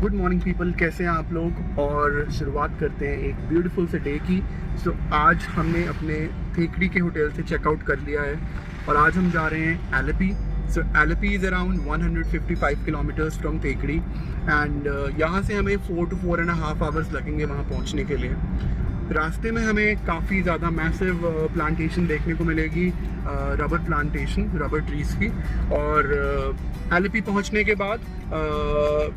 Good morning people, कैसे हैं आप लोग। और शुरुआत करते हैं एक ब्यूटीफुल से डे की। आज हमने अपने थेकड़ी के होटल से चेकआउट कर लिया है और आज हम जा रहे हैं Alleppey. Alleppey is around 155 kilometres from Thekkady and यहाँ से हमें 4 to 4.5 आवर्स लगेंगे वहाँ पहुँचने के लिए। रास्ते में हमें काफ़ी ज़्यादा मैसिव प्लांटेशन देखने को मिलेगी, रबर प्लांटेशन, रबर ट्रीज की। और एलेपी पहुंचने के बाद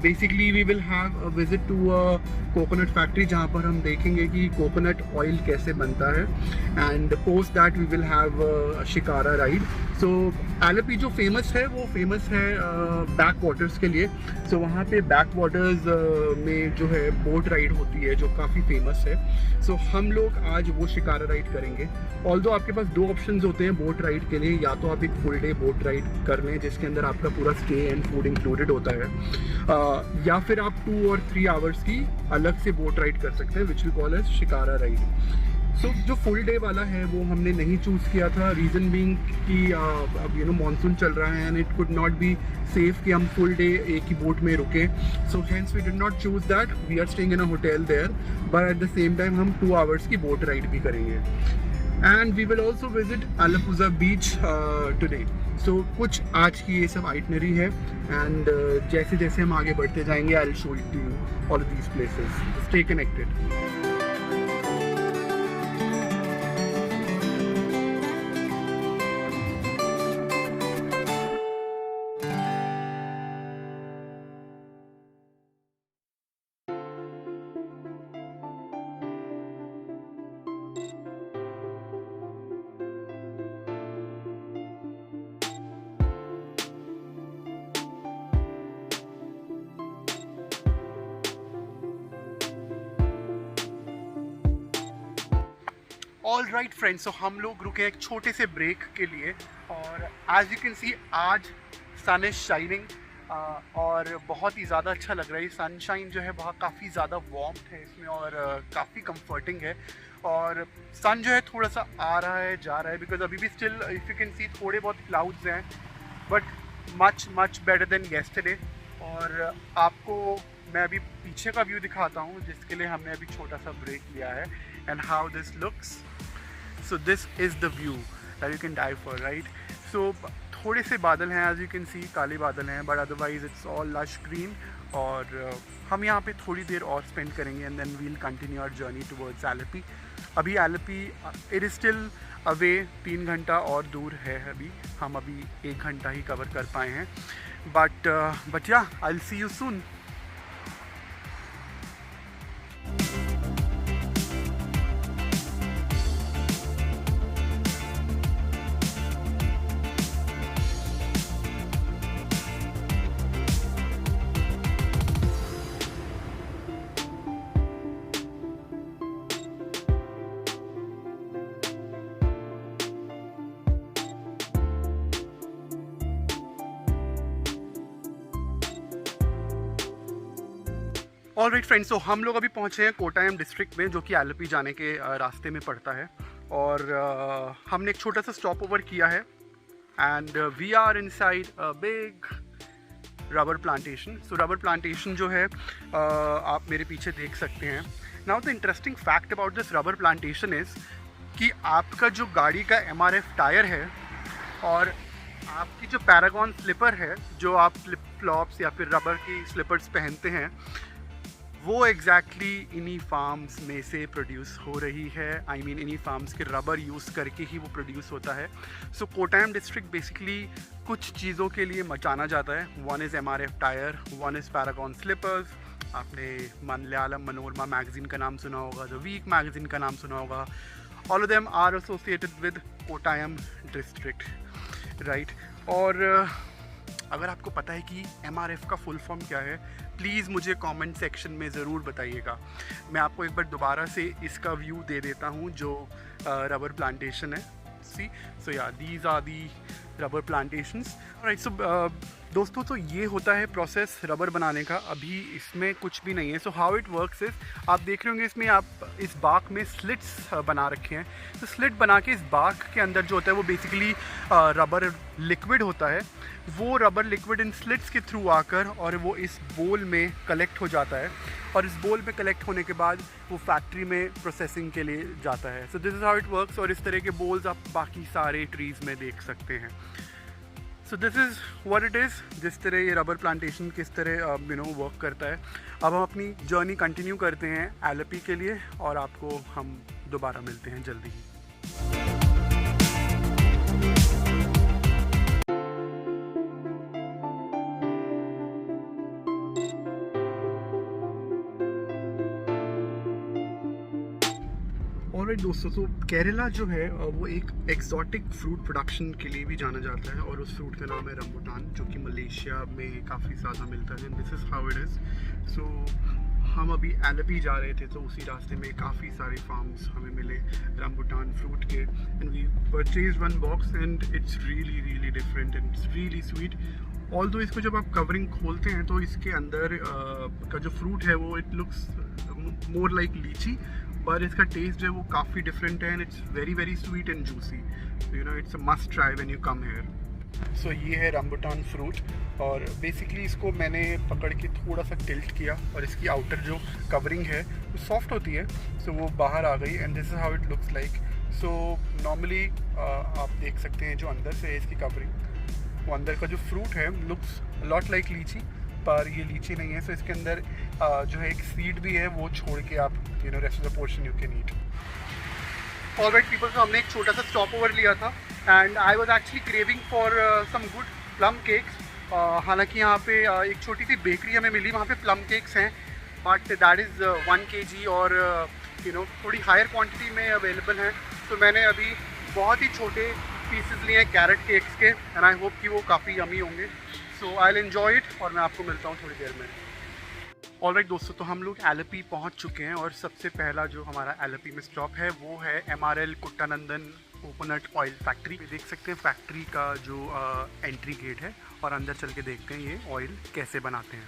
basically we will have a visit to a coconut factory जहां पर हम देखेंगे कि कोकोनट ऑयल कैसे बनता है and post that we will have shikara ride. So Alleppey जो फेमस है वो फेमस है बैक वाटर्स के लिए। सो वहाँ पे बैक वाटर्स में जो है बोट राइड होती है जो काफ़ी फेमस है। सो हम लोग आज वो शिकारा राइड करेंगे। ऑल्दो आपके पास दो ऑप्शंस होते हैं बोट राइड के लिए, या तो आप एक फुल डे बोट राइड कर लें जिसके अंदर आपका पूरा स्टे एंड फूड इंक्लूडेड होता है, या फिर आप 2 or 3 आवर्स की अलग से बोट राइड कर सकते हैं which we call as shikara ride. जो फुल डे वाला है वो हमने नहीं चूज़ किया था, रीज़न बीइंग कि अब मानसून चल रहा है and it could not be safe कि हम फुल डे एक ही बोट में रुकें। So hence we did not choose that. We are staying in a hotel there, but at the same time हम 2 आवर्स की बोट राइड भी करेंगे and we will also visit Alappuzha beach today. So कुछ आज की ये सब आइटनरी है एंड जैसे जैसे हम आगे बढ़ते जाएंगे I will show it to you all these places. Stay connected. All right friends, so हम लोग रुके एक छोटे से ब्रेक के लिए और एज यू कैन सी आज सन इज शाइनिंग और बहुत ही ज़्यादा अच्छा लग रहा है। सनशाइन जो है बहुत काफ़ी ज़्यादा वार्म है इसमें और काफ़ी कंफर्टिंग है। और सन जो है थोड़ा सा आ रहा है जा रहा है बिकॉज अभी भी still if you can see थोड़े बहुत क्लाउड्स हैं, but much much better than yesterday. और आपको मैं अभी पीछे का व्यू दिखाता हूँ जिसके लिए हमने अभी छोटा सा ब्रेक लिया है and how this looks. So this is the view that you can dive for, right? So थोड़े से बादल हैं, as you can see काले बादल हैं, but otherwise it's all lush green। और हम यहाँ पे थोड़ी देर और स्पेंड करेंगे and then we'll continue our journey towards Alleppey। अभी Alleppey it is still away, 3 घंटा और दूर है। अभी हम अभी 1 घंटा ही कवर कर पाए हैं, but yeah, I'll see you soon। All right friends, तो हम लोग अभी पहुँचे हैं कोटायम डिस्ट्रिक्ट में जो कि एलेपी जाने के रास्ते में पड़ता है। और हमने एक छोटा सा स्टॉप ओवर किया है and we are inside a big rubber plantation. So rubber plantation जो है आप मेरे पीछे देख सकते हैं। Now the interesting fact about this rubber plantation is कि आपका जो गाड़ी का MRF टायर है और आपकी जो पैरागॉन स्लिपर है जो आप फ्लिप फ्लॉप्स या फिर रबर की स्लिपर्स पहनते हैं, वो एग्जैक्टली इन्हीं फार्म्स में से प्रोड्यूस हो रही है। आई मीन इन्हीं फार्म्स के रबर यूज़ करके ही वो प्रोड्यूस होता है। सो कोटायम डिस्ट्रिक्ट बेसिकली कुछ चीज़ों के लिए जाना जाता है। One is MRF tyre, one is Paragon slippers. आपने मलयालम मनोरमा मैगज़ीन का नाम सुना होगा, द वीक मैगज़ीन का नाम सुना होगा। All of them are associated with Kottayam district, right. और अगर आपको पता है कि MRF का फुल फॉर्म क्या है, प्लीज़ मुझे कमेंट सेक्शन में ज़रूर बताइएगा। मैं आपको एक बार दोबारा से इसका व्यू दे देता हूँ जो रबर प्लांटेशन है। सी, सो या these are the rubber plantations, right. So दोस्तों तो ये होता है प्रोसेस रबर बनाने का। अभी इसमें कुछ भी नहीं है। So how it works is, आप देख रहे होंगे इसमें आप इस बाग में स्लिट्स बना रखे हैं। तो स्लिट बना के इस बाग के अंदर जो होता है वो बेसिकली रबर लिक्विड होता है। वो रबर लिक्विड इन स्लिट्स के थ्रू आकर और वो इस बोल में कलेक्ट हो जाता है, और इस बोल में कलेक्ट होने के बाद वो फैक्ट्री में प्रोसेसिंग के लिए जाता है। So this is how it works. और इस तरह के बोल्स आप बाकी सारे ट्रीज़ में देख सकते हैं। So this is what it is, जिस तरह ये रबर प्लांटेशन किस तरह वर्क करता है। अब हम अपनी जर्नी कंटिन्यू करते हैं एलेपी के लिए, और आपको हम दोबारा मिलते हैं जल्दी ही। ऑलराइट दोस्तों, तो केरला जो है वो एक एक्सॉटिक फ्रूट प्रोडक्शन के लिए भी जाना जाता है, और उस फ्रूट का नाम है रंबुटान, जो कि मलेशिया में काफ़ी ज़्यादा मिलता है। This is how it is. So हम अभी एलेपी जा रहे थे, तो उसी रास्ते में काफ़ी सारे फार्म्स हमें मिले रंबुटान फ्रूट के, and we purchase one box and it's really different and it's really sweet. Although इसको जब आप कवरिंग खोलते हैं तो इसके अंदर का जो फ्रूट है वो इट लुक्स मोर लाइक लीची, पर इसका टेस्ट जो है वो काफ़ी डिफरेंट है, and it's very sweet and juicy. It's a must try when you come here. So ये है रंबुटान फ्रूट, और बेसिकली इसको मैंने पकड़ के थोड़ा सा टिल्ट किया, और इसकी आउटर जो कवरिंग है वो सॉफ्ट होती है, सो वो बाहर आ गई, and this is how it looks like. So normally आप देख सकते हैं जो अंदर से है इसकी कवरिंग, वो अंदर का जो फ्रूट है लुक्स लॉट लाइक लीची, पर ये लीची नहीं है। सो इसके अंदर जो है एक सीड भी है, वो छोड़ के आप rest of the portion you can eat. Alright people, तो हमने एक छोटा सा स्टॉप ओवर लिया था, and I was actually craving for some good plum cakes. हालांकि यहाँ पे एक छोटी सी बेकरी हमें मिली, वहाँ पे प्लम केक्स हैं, बट दैट इज़ 1 kg और थोड़ी हायर क्वांटिटी में अवेलेबल हैं। तो मैंने अभी बहुत ही छोटे पीसेस लिए हैं कैरेट केक्स के, एंड आई होप कि वो काफ़ी यमी होंगे। सो आई विल एन्जॉय इट, और मैं आपको मिलता हूँ थोड़ी देर में। ऑलराइट दोस्तों, तो हम लोग एलेपी पहुँच चुके हैं, और सबसे पहला जो हमारा एलेपी में स्टॉप है वो है MRL कुट्टानंदन कोकोनट ऑयल फैक्ट्री। देख सकते हैं फैक्ट्री का जो एंट्री गेट है, और अंदर चल के देखते हैं ये ऑयल कैसे बनाते हैं।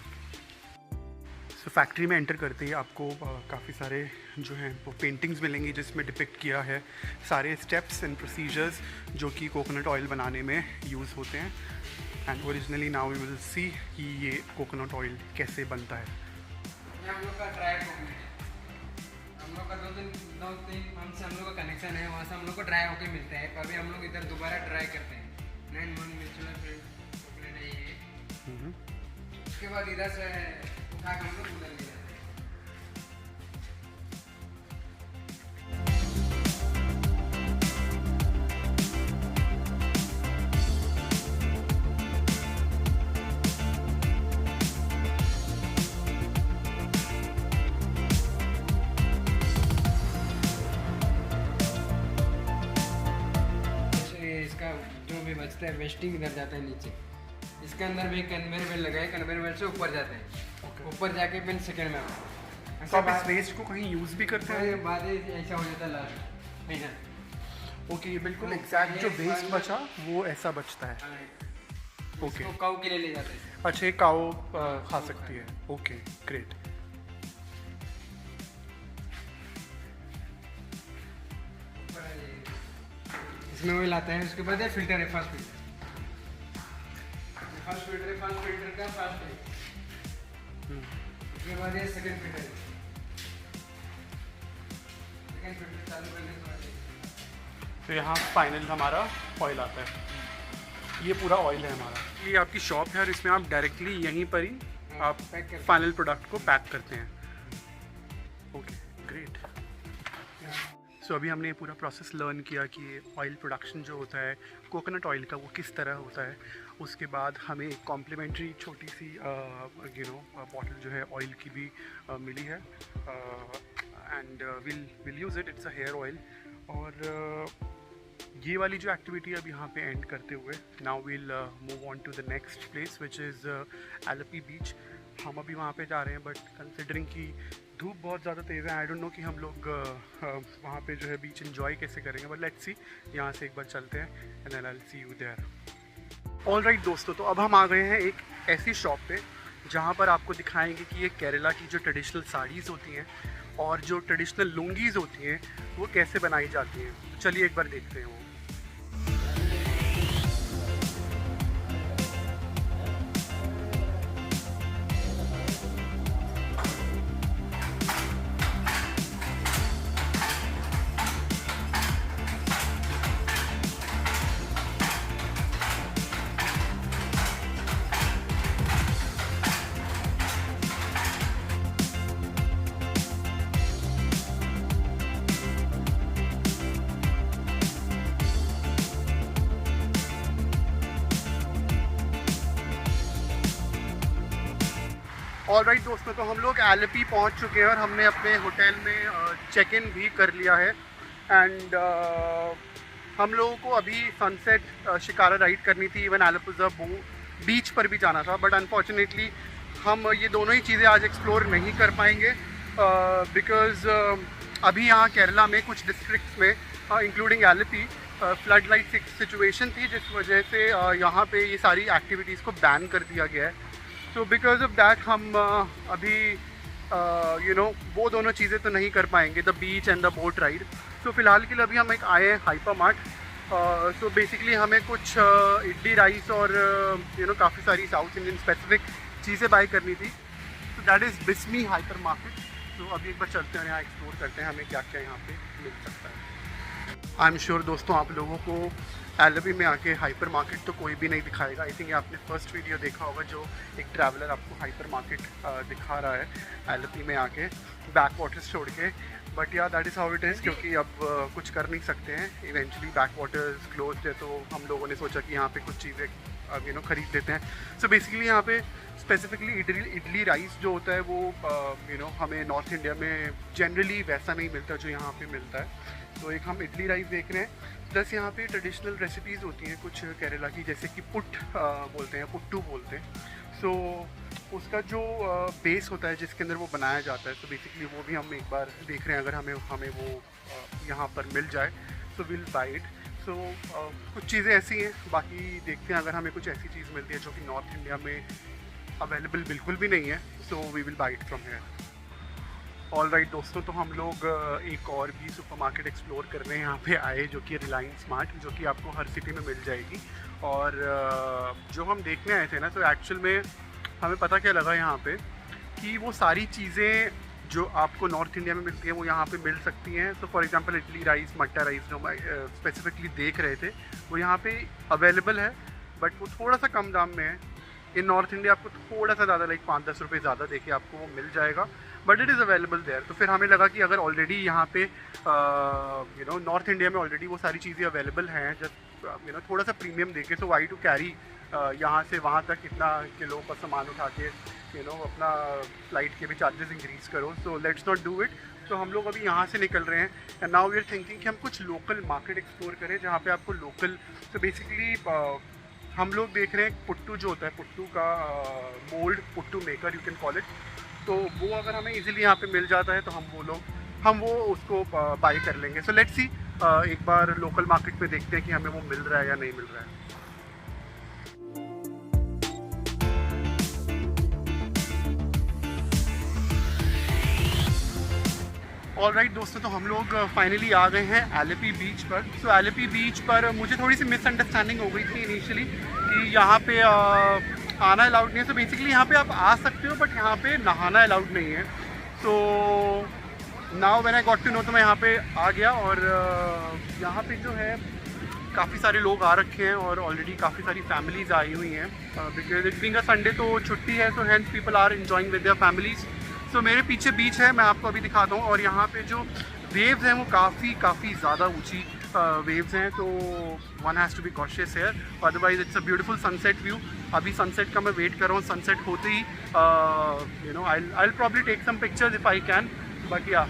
सो फैक्ट्री में एंटर करते ही आपको काफ़ी सारे जो हैं वो पेंटिंग्स मिलेंगी, जिसमें डिपिक्ट किया है सारे स्टेप्स एंड प्रोसीजर्स जो कि कोकोनट ऑयल बनाने में यूज़ होते हैं। And originally now we will see कि ये कोकोनट ऑयल कैसे बनता है। हम लोग का ड्राई कोकोनट, हम लोग का दो तीन हमसे हम लोग का कनेक्शन है, वहाँ से हम लोग को ड्राई होके मिलता है। अभी हम लोग इधर दोबारा ड्राई करते हैं। 9 month नेचुरल कोकोनट है ये। उसके बाद इधर से उठा के हम लोग उधर ले जाते हैं। इसका जो भी बचता है वेस्टिंग इधर जाता है नीचे। इसके अंदर भी कन्वेयर बेल्ट लगा है, कन्वेयर बेल्ट से ऊपर जाते हैं। ऊपर जाके फिर सेकंड में तो आप इस वेस्ट को कहीं यूज़ भी करते हैं? बाद ऐसा हो जाता है लास्ट। ओके, ये बिल्कुल एग्जैक्ट जो वेस्ट बचा वो ऐसा बचता है। ओके, तो काऊ के लिए ले जाते हैं। अच्छा, ये काऊ खा सकती है। Okay, great. इसमें ऑयल आता है, उसके बाद ये फिल्टर है, फर्स्ट फिल्टर का फर्स्ट है। उसके बाद ये सेकंड फिल्टर है। सेकंड फिल्टर चालू करने के बाद तो यहाँ फाइनल हमारा ऑयल आता है। ये पूरा ऑयल है हमारा। ये आपकी शॉप है, और इसमें आप डायरेक्टली यहीं पर ही आप फाइनल प्रोडक्ट को पैक करते हैं। Okay, great. सो अभी हमने ये पूरा प्रोसेस लर्न किया कि ऑयल प्रोडक्शन जो होता है कोकोनट ऑयल का वो किस तरह होता है। उसके बाद हमें एक कॉम्प्लीमेंट्री छोटी सी बॉटल जो है ऑयल की भी मिली है, and will use it. It's a hair oil. और ये वाली जो एक्टिविटी अब यहाँ पे एंड करते हुए now will move on to the next place which is Alleppey beach. हम अभी वहाँ पे जा रहे हैं, बट कंसिडरिंग कि धूप बहुत ज़्यादा तेज़ है, आई डोंट नो कि हम लोग वहाँ पे जो है बीच एंजॉय कैसे करेंगे, बट लेट्स सी। यहाँ से एक बार चलते हैं, and then I will see you there. Alright दोस्तों, तो अब हम आ गए हैं एक ऐसी शॉप पे जहाँ पर आपको दिखाएंगे कि ये केरला की जो ट्रेडिशनल साड़ीज़ होती हैं और जो ट्रेडिशनल लुंगीज़ होती हैं वो कैसे बनाई जाती हैं। तो चलिए एक बार देखते हैं वो। ऑलराइट दोस्तों, तो हम लोग एलेपी पहुंच चुके हैं और हमने अपने होटल में चेक इन भी कर लिया है। एंड हम लोगों को अभी सनसेट शिकारा राइड करनी थी, इवन एलेपुजा बीच पर भी जाना था, बट अनफॉर्चुनेटली हम ये दोनों ही चीज़ें आज एक्सप्लोर नहीं कर पाएंगे बिकॉज़ अभी यहाँ केरला में कुछ डिस्ट्रिक्ट्स में including Alleppey flood light situation थी, जिस वजह से यहाँ पे ये सारी एक्टिविटीज़ को बैन कर दिया गया है। तो बिकॉज ऑफ दैट हम अभी वो दोनों चीज़ें तो नहीं कर पाएंगे, the beach and the boat ride. So फिलहाल के लिए अभी हम एक आए हैं हाइपर मार्ट। सो बेसिकली हमें कुछ इडली राइस और काफ़ी सारी साउथ इंडियन स्पेसिफिक चीज़ें बाई करनी थी। तो that is Bismi hyper market. तो अभी एक बार चलते हैं, यहाँ एक्सप्लोर करते हैं हमें क्या क्या यहाँ पे मिल सकता है। आई एम श्योर दोस्तों आप लोगों को एलेपी में आके हाइपर मार्केट तो कोई भी नहीं दिखाएगा। आई थिंक आपने फर्स्ट वीडियो देखा होगा जो एक ट्रैवलर आपको हाइपर मार्केट दिखा रहा है एलेपी में आके बैक वाटर्स छोड़ के। बट या that is how it is, क्योंकि अब कुछ कर नहीं सकते हैं, इवेंचुअली बैक वाटर्स क्लोज्ड है। तो हम लोगों ने सोचा कि यहाँ पे कुछ चीज़ें ख़रीद लेते हैं। सो बेसिकली यहाँ पे स्पेसिफिकली इडली राइस जो होता है वो हमें नॉर्थ इंडिया में जनरली वैसा नहीं मिलता जो यहाँ पे मिलता है। तो एक हम इडली राइस देख रहे हैं, प्लस यहाँ पे ट्रेडिशनल रेसिपीज़ होती हैं कुछ केरला की, जैसे कि बोलते हैं, पुट्टू बोलते हैं। सो उसका जो बेस होता है जिसके अंदर वो बनाया जाता है, तो बेसिकली वो भी हम एक बार देख रहे हैं। अगर हमें वो यहाँ पर मिल जाए तो विल बाई इट। सो कुछ चीज़ें ऐसी हैं, बाकी देखते हैं अगर हमें कुछ ऐसी चीज़ मिलती है जो कि नॉर्थ इंडिया में अवेलेबल बिल्कुल भी नहीं है, so we will buy it from here. Alright दोस्तों, तो हम लोग एक और भी सुपरमार्केट एक्सप्लोर कर रहे हैं। यहाँ पे आए जो कि रिलायंस स्मार्ट, जो कि आपको हर सिटी में मिल जाएगी। और जो हम देखने आए थे ना, तो एक्चुअल में हमें पता क्या लगा यहाँ पे कि वो सारी चीज़ें जो आपको नॉर्थ इंडिया में मिलती हैं वो यहाँ पे मिल सकती हैं। तो for example idli rice, Matta rice जो हम स्पेसिफिकली देख रहे थे वो यहाँ पे अवेलेबल है, बट वो थोड़ा सा कम दाम में है। इन नॉर्थ इंडिया आपको थोड़ा सा ज़्यादा, लाइक 5-10 रुपये ज़्यादा देके आपको वो मिल जाएगा, but it is available there. तो फिर हमें लगा कि अगर ऑलरेडी यहाँ पे नॉर्थ इंडिया में ऑलरेडी वो सारी चीज़ें अवेलेबल हैं, जब थोड़ा सा प्रीमियम देके, सो वाई टू कैरी यहाँ से वहाँ तक इतना किलो का सामान उठा के अपना फ्लाइट के भी चार्जेस इंक्रीज़ करो। So let's not do it. तो हम लोग अभी यहाँ से निकल रहे हैं and now we are thinking कि हम कुछ लोकल मार्केट एक्सप्लोर करें जहाँ पे आपको लोकल, तो बेसिकली हम लोग देख रहे हैं पुट्टू जो होता है, पुट्टू का mould, puttu maker you can call it. तो वो अगर हमें इजीली यहाँ पे मिल जाता है तो हम वो उसको बाई कर लेंगे। सो लेट्स सी, एक बार लोकल मार्केट में देखते हैं कि हमें वो मिल रहा है या नहीं मिल रहा है। ऑलराइट दोस्तों, तो हम लोग फाइनली आ गए हैं एलेपी बीच पर। सो एलेपी बीच पर मुझे थोड़ी सी मिसअंडरस्टैंडिंग हो गई थी इनिशियली कि यहाँ पे आना अलाउड नहीं है। सो बेसिकली यहाँ पे आप आ सकते हो, बट यहाँ पे नहाना अलाउड नहीं है। So now when I got to know, तो मैं यहाँ पे आ गया और यहाँ पे जो है काफ़ी सारे लोग आ रखे हैं और ऑलरेडी काफ़ी सारी फैमिलीज़ आई हुई हैं because it being a Sunday, तो छुट्टी है, तो hence people are enjoying with their families. तो मेरे पीछे बीच है, मैं आपको अभी दिखाता हूँ। और यहाँ पे जो वेव्स हैं वो काफ़ी ज़्यादा ऊंची वेव्स हैं, तो one has to be cautious here, otherwise it's a beautiful sunset view. अभी सनसेट का मैं वेट कर रहा हूँ, सनसेट होते ही I will probably take some pictures if I can, but yeah.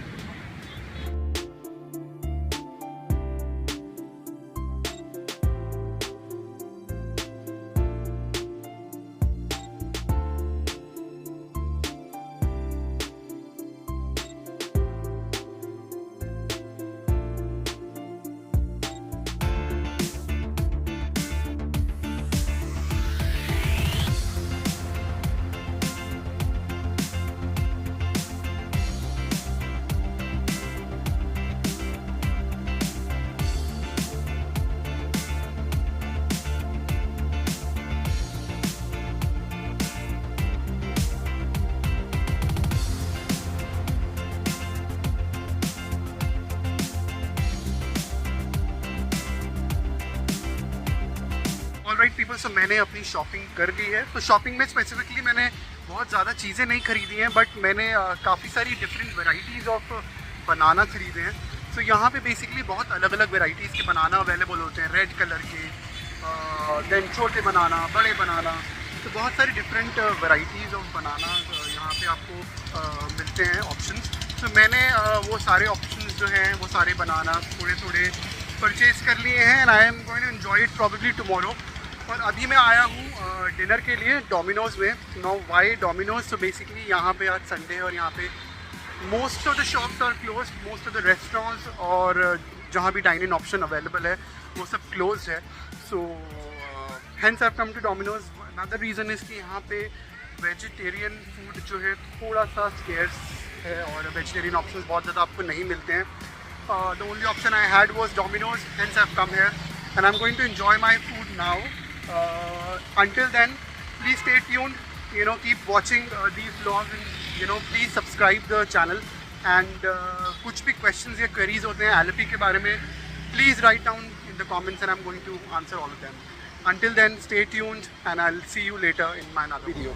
Alright people, so मैंने अपनी शॉपिंग कर ली है। तो शॉपिंग में स्पेसिफिकली मैंने बहुत ज़्यादा चीज़ें नहीं खरीदी हैं, बट मैंने काफ़ी सारी डिफरेंट वेराइटीज़ ऑफ बनाना खरीदे हैं। सो यहाँ पे बेसिकली बहुत अलग अलग वेराइटीज़ के बनाना अवेलेबल होते हैं, रेड कलर के, देन छोटे बनाना, बड़े बनाना, तो बहुत सारी डिफरेंट वेराइटीज़ ऑफ बनाना यहाँ पे आपको मिलते हैं ऑप्शंस। तो मैंने वो सारे ऑप्शंस जो हैं वो सारे बनाना थोड़े थोड़े परचेज कर लिए हैं, and I am going to enjoy it probably tomorrow. और अभी मैं आया हूँ डिनर के लिए डोमिनोज़ में। Now why Domino's? तो बेसिकली यहाँ पे आज संडे है और यहाँ पे most of the shops are close, most of the restaurants और जहाँ भी डाइन इन ऑप्शन अवेलेबल है वो सब क्लोज है। So hence I have come to Domino's. Another reason is कि यहाँ पे वेजिटेरियन फूड जो है थोड़ा सा स्केर्स है और वेजिटेरियन ऑप्शंस बहुत ज़्यादा आपको नहीं मिलते हैं। The only option I had was Domino's, hence I have come here and I am going to enjoy my food now. Until then, please stay tuned, keep watching these vlogs and please subscribe the channel, and कुछ भी questions या queries होते हैं Alleppey के बारे में, please write down in the comments and I'm going to answer all of them. Until then, stay tuned and I'll see you later in my another video.